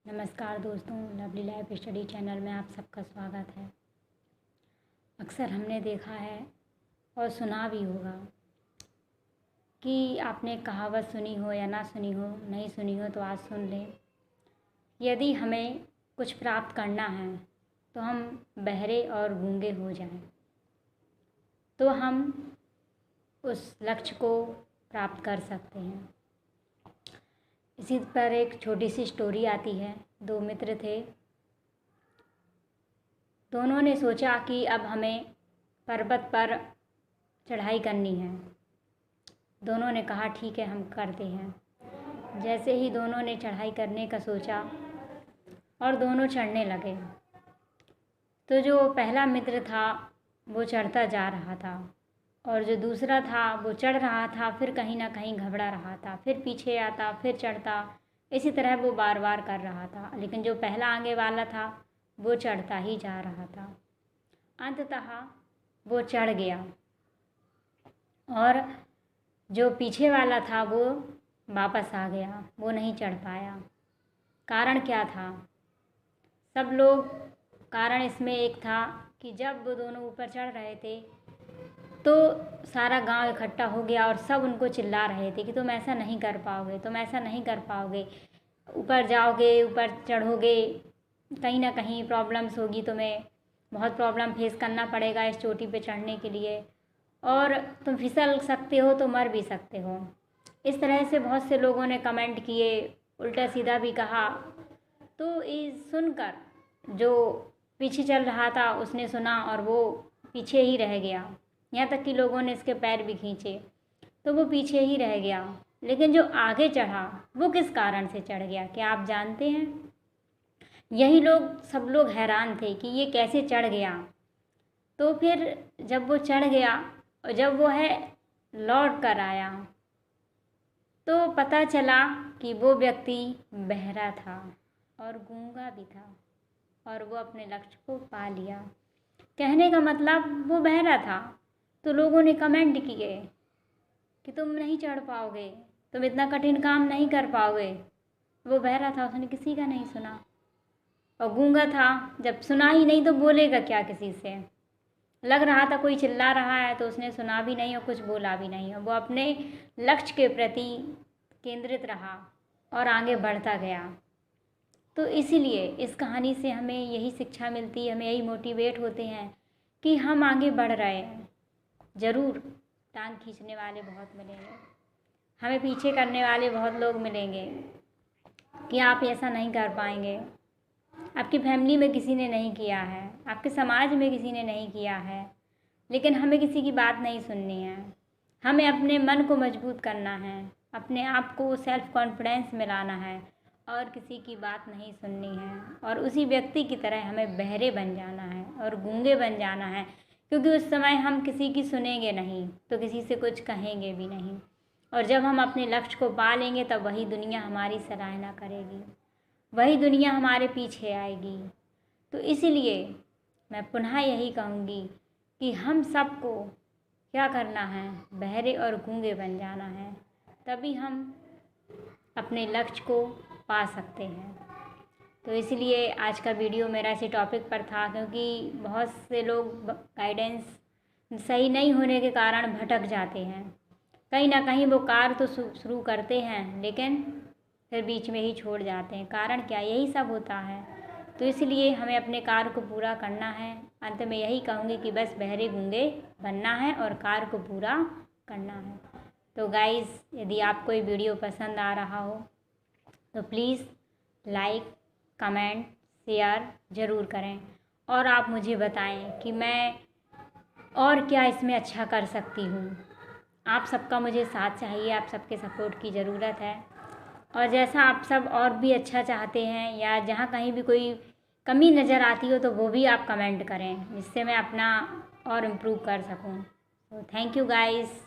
नमस्कार दोस्तों, lovely life study channel में आप सबका स्वागत है। अक्सर हमने देखा है और सुना भी होगा कि आपने कहावत सुनी हो या ना सुनी हो, नहीं सुनी हो तो आज सुन लें। यदि हमें कुछ प्राप्त करना है तो हम बहरे और गूंगे हो जाएं, तो हम उस लक्ष्य को प्राप्त कर सकते हैं। इसी पर एक छोटी सी स्टोरी आती है। दो मित्र थे। दोनों ने सोचा कि अब हमें पर्वत पर चढ़ाई करनी है। दोनों ने कहा ठीक है, हम करते हैं। जैसे ही दोनों ने चढ़ाई करने का सोचा और दोनों चढ़ने लगे, तो जो पहला मित्र था वो चढ़ता जा रहा था और जो दूसरा था वो चढ़ रहा था, फिर कहीं ना कहीं घबरा रहा था, फिर पीछे आता, फिर चढ़ता। इसी तरह वो बार बार कर रहा था, लेकिन जो पहला आगे वाला था वो चढ़ता ही जा रहा था। अंततः वो चढ़ गया और जो पीछे वाला था वो वापस आ गया, वो नहीं चढ़ पाया। कारण क्या था? सब लोग कारण इसमें एक था कि जब वो दोनों ऊपर चढ़ रहे थे तो सारा गांव इकट्ठा हो गया और सब उनको चिल्ला रहे थे कि तुम ऐसा नहीं कर पाओगे, तुम ऐसा नहीं कर पाओगे, ऊपर जाओगे, ऊपर चढ़ोगे, कहीं ना कहीं प्रॉब्लम्स होगी, तुम्हें बहुत प्रॉब्लम फेस करना पड़ेगा इस चोटी पे चढ़ने के लिए, और तुम फिसल सकते हो तो मर भी सकते हो। इस तरह से बहुत से लोगों ने कमेंट किए, उल्टा सीधा भी कहा। तो ये सुनकर जो पीछे चल रहा था उसने सुना और वो पीछे ही रह गया। यहाँ तक कि लोगों ने इसके पैर भी खींचे, तो वो पीछे ही रह गया। लेकिन जो आगे चढ़ा वो किस कारण से चढ़ गया, क्या आप जानते हैं? यही लोग, सब लोग हैरान थे कि ये कैसे चढ़ गया। तो फिर जब वो चढ़ गया और जब वो लौट कर आया तो पता चला कि वो व्यक्ति बहरा था और गूंगा भी था और वो अपने लक्ष्य को पा लिया। कहने का मतलब वो बहरा था, तो लोगों ने कमेंट किए कि तुम नहीं चढ़ पाओगे, तुम इतना कठिन काम नहीं कर पाओगे। वो बहरा था, उसने किसी का नहीं सुना। और गूंगा था, जब सुना ही नहीं तो बोलेगा क्या किसी से? लग रहा था कोई चिल्ला रहा है तो उसने सुना भी नहीं और कुछ बोला भी नहीं, और वो अपने लक्ष्य के प्रति केंद्रित रहा और आगे बढ़ता गया। तो इसीलिए इस कहानी से हमें यही शिक्षा मिलती है, हमें यही मोटिवेट होते हैं कि हम आगे बढ़ रहे हैं। ज़रूर टांग खींचने वाले बहुत मिलेंगे, हमें पीछे करने वाले बहुत लोग मिलेंगे कि आप ऐसा नहीं कर पाएंगे, आपकी फैमिली में किसी ने नहीं किया है, आपके समाज में किसी ने नहीं किया है। लेकिन हमें किसी की बात नहीं सुननी है, हमें अपने मन को मजबूत करना है, अपने आप को सेल्फ कॉन्फिडेंस में लाना है और किसी की बात नहीं सुननी है। और उसी व्यक्ति की तरह हमें बहरे बन जाना है और गूंगे बन जाना है, क्योंकि उस समय हम किसी की सुनेंगे नहीं तो किसी से कुछ कहेंगे भी नहीं। और जब हम अपने लक्ष्य को पा लेंगे तब वही दुनिया हमारी सराहना करेगी, वही दुनिया हमारे पीछे आएगी। तो इसीलिए मैं पुनः यही कहूँगी कि हम सबको क्या करना है, बहरे और गूंगे बन जाना है, तभी हम अपने लक्ष्य को पा सकते हैं। तो इसलिए आज का वीडियो मेरा इसी टॉपिक पर था, क्योंकि बहुत से लोग गाइडेंस सही नहीं होने के कारण भटक जाते हैं। कहीं ना कहीं वो कार्य तो शुरू करते हैं लेकिन फिर बीच में ही छोड़ जाते हैं। कारण क्या? यही सब होता है। तो इसलिए हमें अपने कार्य को पूरा करना है। अंत में यही कहूँगी कि बस बहरे गूंगे बनना है और कार्य को पूरा करना है। तो गाइज़, यदि आपको ये वीडियो पसंद आ रहा हो तो प्लीज़ लाइक, कमेंट, शेयर ज़रूर करें और आप मुझे बताएं कि मैं और क्या इसमें अच्छा कर सकती हूँ। आप सबका मुझे साथ चाहिए, आप सबके सपोर्ट की ज़रूरत है। और जैसा आप सब और भी अच्छा चाहते हैं या जहाँ कहीं भी कोई कमी नज़र आती हो तो वो भी आप कमेंट करें, जिससे मैं अपना और इम्प्रूव कर सकूँ। तो थैंक यू गाइस।